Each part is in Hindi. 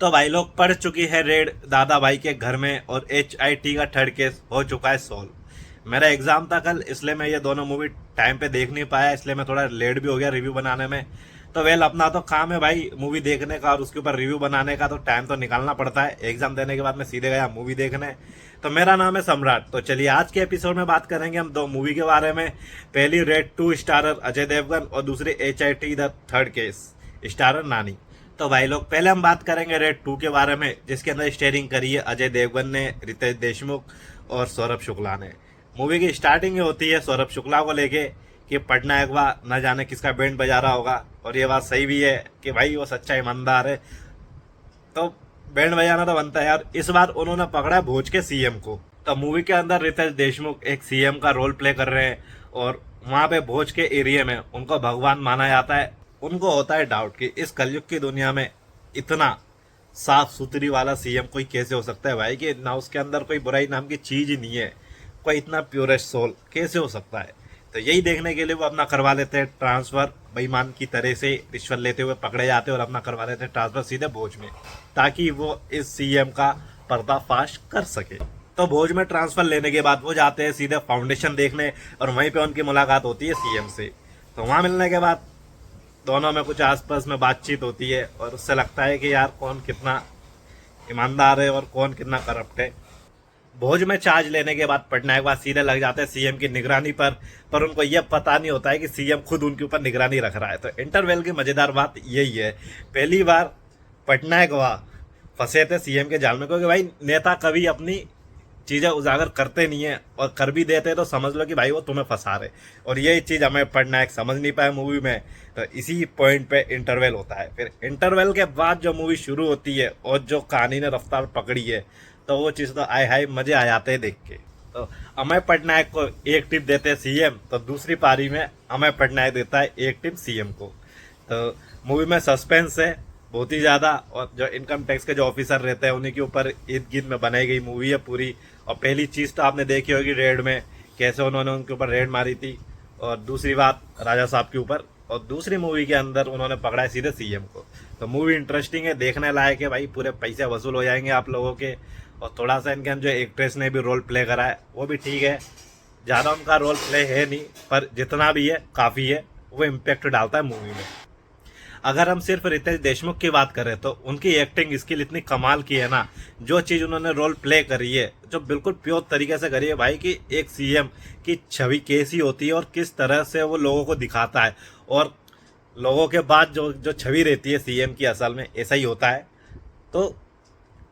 तो भाई लोग पड़ चुकी है रेड दादा भाई के घर में और HIT का थर्ड केस हो चुका है सॉल्व। मेरा एग्जाम था कल, इसलिए मैं ये दोनों मूवी टाइम पे देख नहीं पाया, इसलिए मैं थोड़ा लेट भी हो गया रिव्यू बनाने में। तो वेल, अपना तो काम है भाई मूवी देखने का और उसके ऊपर रिव्यू बनाने का, तो टाइम तो निकालना पड़ता है। एग्जाम देने के बाद मैं सीधे गया मूवी देखने। तो मेरा नाम है सम्राट। तो चलिए आज के एपिसोड में बात करेंगे हम दो मूवी के बारे में। पहली रेड 2 स्टारर अजय देवगन और दूसरी HIT the third case starrer नानी। तो भाई लोग, पहले हम बात करेंगे रेड 2 के बारे में, जिसके अंदर स्टेयरिंग करी है अजय देवगन ने, रितेश देशमुख और सौरभ शुक्ला ने। मूवी की स्टार्टिंग ही होती है सौरभ शुक्ला को लेके कि पटना एक बार न जाने किसका बैंड बजा रहा होगा, और ये बात सही भी है कि भाई वो सच्चा ईमानदार है, तो बैंड बजाना तो बनता है यार। इस बार उन्होंने पकड़ा है भोज के CM को। तो मूवी के अंदर रितेश देशमुख एक CM का रोल प्ले कर रहे हैं और वहां पे भोज के एरिया में उनको भगवान माना जाता है। उनको होता है डाउट कि इस कलयुग की दुनिया में इतना साफ सुथरी वाला CM कोई कैसे हो सकता है भाई, कि ना उसके अंदर कोई बुराई नाम की चीज ही नहीं है, कोई इतना प्योरेस्ट सोल कैसे हो सकता है। तो यही देखने के लिए वो अपना करवा लेते हैं ट्रांसफर, बेईमान की तरह से रिश्वत लेते हुए पकड़े जाते हैं और अपना करवा लेते हैं ट्रांसफर सीधे भोज में, ताकि वो इस CM का पर्दाफाश कर सके। तो भोज में ट्रांसफर लेने के बाद वो जाते हैं सीधे फाउंडेशन देखने और वहीं पे उनकी मुलाकात होती है CM से। तो वहां मिलने के बाद दोनों में कुछ आसपास में बातचीत होती है और उससे लगता है कि यार कौन कितना ईमानदार है और कौन कितना करप्ट है। भोज में चार्ज लेने के बाद पटना एक बार सीधे लग जाते हैं CM की निगरानी पर उनको यह पता नहीं होता है कि CM खुद उनके ऊपर निगरानी रख रहा है। तो इंटरवेल की मजेदार बात यही है, पहली बार पटनायक वहां फंसे थे CM के जाल में, क्योंकि भाई नेता कभी अपनी चीजें उजागर करते नहीं है, और कर भी देते तो समझ लो कि भाई वो तुम्हें फंसा रहे, और यही चीज हमें पटनायक समझ नहीं पाया मूवी में। तो इसी पॉइंट पे इंटरवल होता है। फिर इंटरवल के बाद जो मूवी शुरू होती है और जो कहानी ने रफ्तार पकड़ी है, तो वो चीज तो आय हाय मजे आ जाते हैं देख के। तो अमय पटनायक को एक टिप देते हैं CM, तो दूसरी पारी में अमय पटनायक देता है एक टिप CM को। तो मूवी में सस्पेंस है बहुत ही ज्यादा, और जो इनकम टैक्स के जो ऑफिसर रहते हैं उन्हीं के ऊपर इर्द गिर्द में बनाई गई मूवी है पूरी। और पहली चीज तो आपने देखी होगी रेड में कैसे उन्होंने उनके ऊपर रेड मारी थी, और दूसरी बात राजा साहब के ऊपर, और दूसरी मूवी के अंदर उन्होंने पकड़ा है सीधे CM को। तो मूवी इंटरेस्टिंग है, देखने लायक है भाई, पूरे पैसे वसूल हो जाएंगे आप लोगों के। और थोड़ा सा इनके जो एक्ट्रेस ने भी रोल प्ले करा है वो भी ठीक है, ज़्यादा उनका रोल प्ले है नहीं, पर जितना भी है काफ़ी है, वो इम्पेक्ट डालता है मूवी में। अगर हम सिर्फ रितेश देशमुख की बात करें तो उनकी एक्टिंग स्किल इतनी कमाल की है ना, जो चीज़ उन्होंने रोल प्ले करी है जो बिल्कुल प्योर तरीके से करी है भाई, कि एक CM की छवि कैसी होती है और किस तरह से वो लोगों को दिखाता है, और लोगों के बाद जो जो छवि रहती है CM की असल में ऐसा ही होता है। तो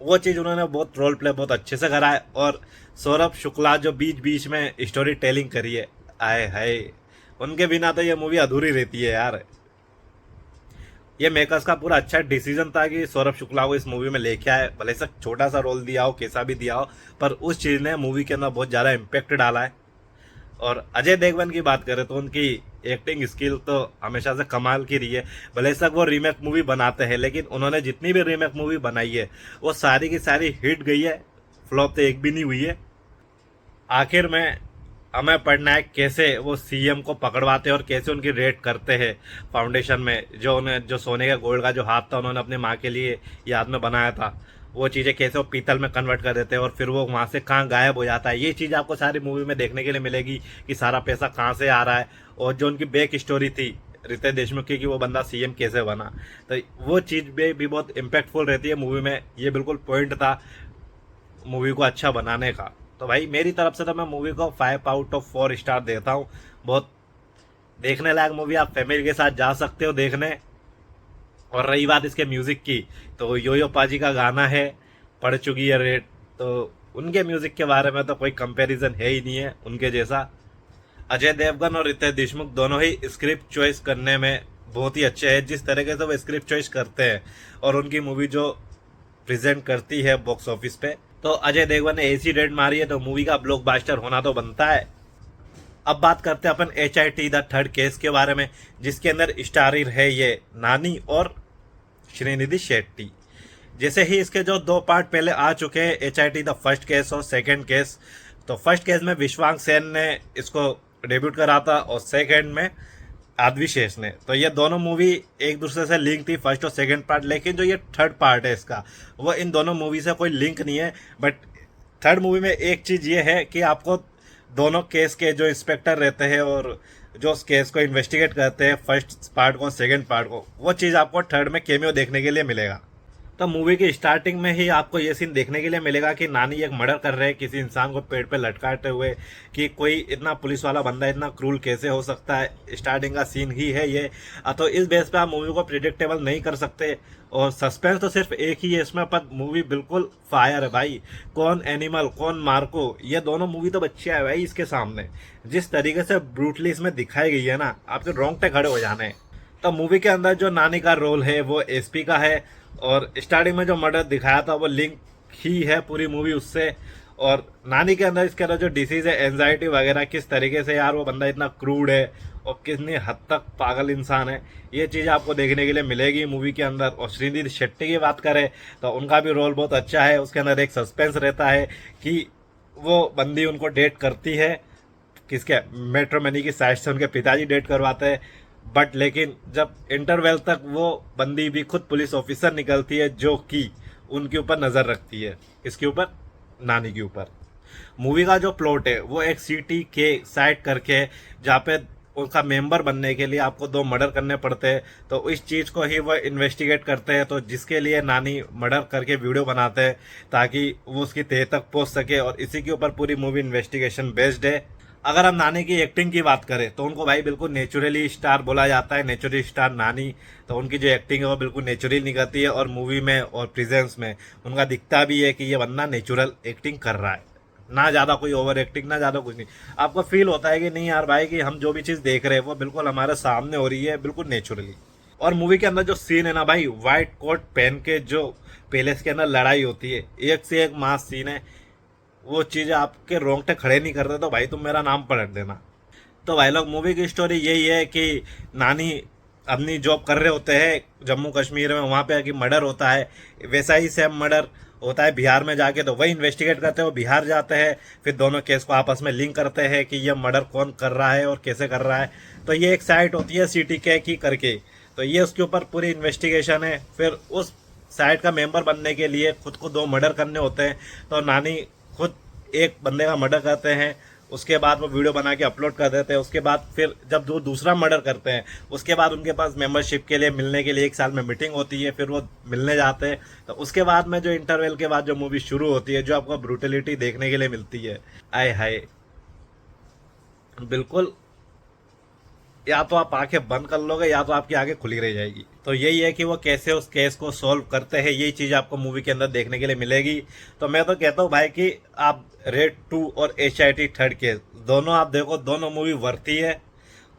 वो चीज़ उन्होंने बहुत रोल प्ले बहुत अच्छे से करा है। और सौरभ शुक्ला जो बीच बीच में स्टोरी टेलिंग करी है, आए हाय, उनके बिना तो ये मूवी अधूरी रहती है यार। ये मेकर्स का पूरा अच्छा डिसीजन था कि सौरभ शुक्ला को इस मूवी में लेके आए, भले से छोटा सा रोल दिया हो कैसा भी दिया हो, पर उस चीज़ ने मूवी के अंदर बहुत ज़्यादा इम्पेक्ट डाला है। और अजय देवगन की बात करें तो उनकी एक्टिंग स्किल तो हमेशा से कमाल की रही है। भले तक वो रीमेक मूवी बनाते हैं, लेकिन उन्होंने जितनी भी रीमेक मूवी बनाई है वो सारी की सारी हिट गई है, फ्लॉप तो एक भी नहीं हुई है। आखिर में अमय पटनायक कैसे वो CM को पकड़वाते हैं और कैसे उनकी रेड करते हैं फाउंडेशन में, जो उन्हें जो सोने का गोल्ड का जो हाथ था उन्होंने अपनी माँ के लिए याद में बनाया था, वो चीज़ें कैसे वो पीतल में कन्वर्ट कर देते हैं और फिर वो वहाँ से कहाँ गायब हो जाता है। ये चीज़ आपको सारी मूवी में देखने के लिए मिलेगी कि सारा पैसा कहाँ से आ रहा है, और जो उनकी बैक स्टोरी थी रितेश देशमुख की कि वो बंदा CM कैसे बना, तो वो चीज़ भी बहुत इम्पैक्टफुल रहती है मूवी में। ये बिल्कुल पॉइंट था मूवी को अच्छा बनाने का। तो भाई मेरी तरफ से तो मैं मूवी को 5/4 स्टार देता हूँ। बहुत देखने लायक मूवी, आप फैमिली के साथ जा सकते हो देखने। और रही बात इसके म्यूजिक की, तो योयो पाजी का गाना है पड़ चुकी है रेड, तो उनके म्यूजिक के बारे में तो कोई कंपैरिजन है ही नहीं है उनके जैसा। अजय देवगन और रितेश देशमुख दोनों ही स्क्रिप्ट चॉइस करने में बहुत ही अच्छे हैं, जिस तरीके से वो स्क्रिप्ट चॉइस करते हैं और उनकी मूवी जो प्रेजेंट करती है बॉक्स ऑफिस पे, तो अजय देवगन ने ऐसी रेड मारी है तो मूवी का ब्लॉकबस्टर होना तो बनता है। अब बात करते हैं अपन HIT द थर्ड केस के बारे में, जिसके अंदर स्टारर है ये नानी और श्रीनिधि शेट्टी। जैसे ही इसके जो 2 पार्ट पहले आ चुके हैं, HIT द फर्स्ट केस और सेकंड केस, तो फर्स्ट केस में विश्वांग सेन ने इसको डेब्यूट करा था और सेकंड में आदिशेष ने। तो ये दोनों मूवी एक दूसरे से लिंक थी, फर्स्ट और सेकंड पार्ट, लेकिन जो ये थर्ड पार्ट है इसका, वो इन दोनों मूवी से कोई लिंक नहीं है। बट थर्ड मूवी में एक चीज़ ये है कि आपको दोनों केस के जो इंस्पेक्टर रहते हैं और जो उस केस को इन्वेस्टिगेट करते हैं, फर्स्ट पार्ट को सेकंड पार्ट को, वो चीज़ आपको थर्ड में कैमियो देखने के लिए मिलेगा। तो मूवी की स्टार्टिंग में ही आपको ये सीन देखने के लिए मिलेगा कि नानी एक मर्डर कर रहे हैं किसी इंसान को पेड़ पे लटकाते हुए, कि कोई इतना पुलिस वाला बंदा इतना क्रूल कैसे हो सकता है। स्टार्टिंग का सीन ही है ये। तो इस बेस पे आप मूवी को प्रिडिक्टेबल नहीं कर सकते, और सस्पेंस तो सिर्फ एक ही है इसमें, पर मूवी बिल्कुल फायर है भाई। कौन एनिमल कौन मार्को, ये दोनों मूवी तो बच्चे है भाई इसके सामने। जिस तरीके से ब्रूटली इसमें दिखाई गई है ना, आपके रोंगटे खड़े हो जाने। तो मूवी के अंदर जो नानी का रोल है वो एसपी का है, और स्टार्टिंग में जो मर्डर दिखाया था वो लिंक ही है पूरी मूवी उससे। और नानी के अंदर इसके अंदर जो डिसीज है एंजाइटी वगैरह, किस तरीके से यार वो बंदा इतना क्रूड है और कितनी हद तक पागल इंसान है, ये चीज़ आपको देखने के लिए मिलेगी मूवी के अंदर। और श्रीनिधि शेट्टी की बात करें तो उनका भी रोल बहुत अच्छा है। उसके अंदर एक सस्पेंस रहता है कि वो बंदी उनको डेट करती है, किसके मैट्रिमनी की साइड से उनके पिताजी डेट करवाते हैं। बट लेकिन जब इंटरवेल तक वो बंदी भी खुद पुलिस ऑफिसर निकलती है, जो कि उनके ऊपर नज़र रखती है। इसके ऊपर, नानी के ऊपर। मूवी का जो प्लॉट है वो एक सिटी के साइड करके, जहाँ पे उनका मेंबर बनने के लिए आपको 2 मर्डर करने पड़ते हैं, तो इस चीज़ को ही वो इन्वेस्टिगेट करते हैं। तो जिसके लिए नानी मर्डर करके वीडियो बनाते हैं ताकि वो उसकी तह तक पहुंच सके, और इसी के ऊपर पूरी मूवी इन्वेस्टिगेशन बेस्ड है। अगर हम नानी की एक्टिंग की बात करें तो उनको भाई बिल्कुल नेचुरली स्टार बोला जाता है, नेचुरली स्टार नानी। तो उनकी जो एक्टिंग है वो बिल्कुल नेचुरल निकलती है, और मूवी में और प्रेजेंस में उनका दिखता भी है कि ये बंदा नेचुरल एक्टिंग कर रहा है, ना ज़्यादा कोई ओवर एक्टिंग, ना ज़्यादा कुछ नहीं। आपको फील होता है कि नहीं यार भाई, कि हम जो भी चीज़ देख रहे हैं वो बिल्कुल हमारे सामने हो रही है, बिल्कुल नेचुरली। और मूवी के अंदर जो सीन है ना भाई, व्हाइट कोट पहन के जो पैलेस के अंदर लड़ाई होती है, एक से एक मास सीन है। वो चीज़ आपके रोंगटे खड़े नहीं करते तो भाई तुम मेरा नाम पलट देना। तो भाई लोग, मूवी की स्टोरी यही है कि नानी अपनी जॉब कर रहे होते हैं जम्मू कश्मीर में, वहाँ पे कि मर्डर होता है, वैसा ही सेम मर्डर होता है बिहार में जाके। तो वही इन्वेस्टिगेट करते हैं, वो बिहार जाते हैं, फिर दोनों केस को आपस में लिंक करते हैं कि ये मर्डर कौन कर रहा है और कैसे कर रहा है। तो ये एक साइट होती है सिटी के की करके, तो ये उसके ऊपर पूरी इन्वेस्टिगेशन है। फिर उस साइट का मेंबर बनने के लिए खुद को 2 मर्डर करने होते हैं। तो नानी खुद एक बंदे का मर्डर करते हैं, उसके बाद वो वीडियो बना के अपलोड कर देते हैं। उसके बाद फिर जब वो दूसरा मर्डर करते हैं, उसके बाद उनके पास मेंबरशिप के लिए मिलने के लिए 1 साल में मीटिंग होती है, फिर वो मिलने जाते हैं। तो उसके बाद में जो इंटरवल के बाद जो मूवी शुरू होती है, जो आपको ब्रूटलिटी देखने के लिए मिलती है, आय हाय, बिल्कुल या तो आप आंखें बंद कर लोगे या तो आपकी आंखें खुली रह जाएगी। तो यही है कि वो कैसे उस केस को सॉल्व करते हैं, यही चीज़ आपको मूवी के अंदर देखने के लिए मिलेगी। तो मैं तो कहता हूँ भाई कि आप रेड 2 और HIT थर्ड केस दोनों आप देखो, दोनों मूवी वर्ती है।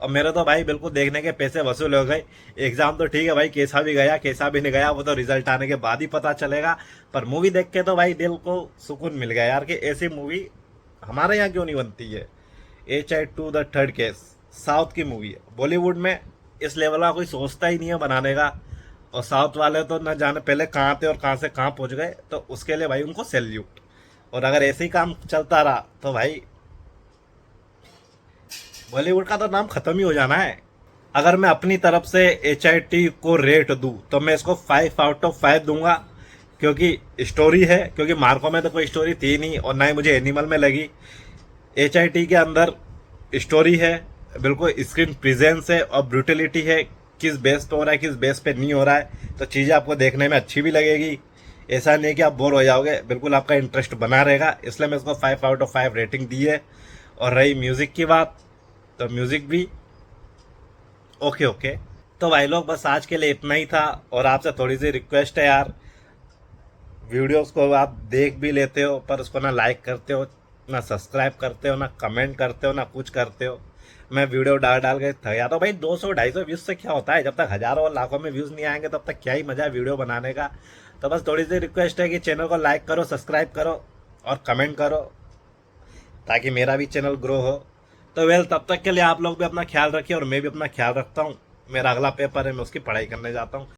और मेरे तो भाई बिल्कुल देखने के पैसे वसूल हो गए। एग्जाम तो ठीक है भाई, कैसा भी गया कैसा भी नहीं गया वो तो रिजल्ट आने के बाद ही पता चलेगा, पर मूवी देख के तो भाई दिल को सुकून मिल गया यार, कि ऐसी मूवी हमारे यहाँ क्यों नहीं बनती है। HIT the third case south की मूवी है, बॉलीवुड में इस लेवल का कोई सोचता ही नहीं है बनाने का। और साउथ वाले तो न जाने पहले कहाँ थे और कहाँ से कहाँ पहुँच गए, तो उसके लिए भाई उनको सैल्यूट। और अगर ऐसे ही काम चलता रहा तो भाई बॉलीवुड का तो नाम खत्म ही हो जाना है। अगर मैं अपनी तरफ से HIT को रेट दूं तो मैं इसको 5 आउट ऑफ 5 दूंगा, क्योंकि स्टोरी है, क्योंकि मार्को में तो कोई स्टोरी थी नहीं और ना ही मुझे एनिमल में लगी। HIT के अंदर स्टोरी है, बिल्कुल स्क्रीन प्रेजेंस है और ब्रूटलिटी है, किस बेस पे हो रहा है किस बेस पे नहीं हो रहा है, तो चीज़ें आपको देखने में अच्छी भी लगेगी। ऐसा नहीं कि आप बोर हो जाओगे, बिल्कुल आपका इंटरेस्ट बना रहेगा, इसलिए मैं इसको 5 आउट ऑफ 5 रेटिंग दी है। और रही म्यूज़िक की बात, तो म्यूज़िक भी ओके ओके। तो भाई लोग, बस आज के लिए इतना ही था, और आपसे थोड़ी सी रिक्वेस्ट है यार, वीडियोस को आप देख भी लेते हो पर उसको ना लाइक करते हो, ना सब्सक्राइब करते हो, ना कमेंट करते हो, ना कुछ करते हो। मैं वीडियो डाल डाल के थक जाता हूँ भाई। 200-250 व्यूज़ से क्या होता है, जब तक हज़ारों और लाखों में व्यूज़ नहीं आएंगे तब तक क्या ही मज़ा है वीडियो बनाने का। तो बस थोड़ी सी रिक्वेस्ट है कि चैनल को लाइक करो, सब्सक्राइब करो और कमेंट करो, ताकि मेरा भी चैनल ग्रो हो। तो वेल, तब तक के लिए आप लोग भी अपना ख्याल रखिए और मैं भी अपना ख्याल रखता हूँ। मेरा अगला पेपर है, मैं उसकी पढ़ाई करने जाता हूँ।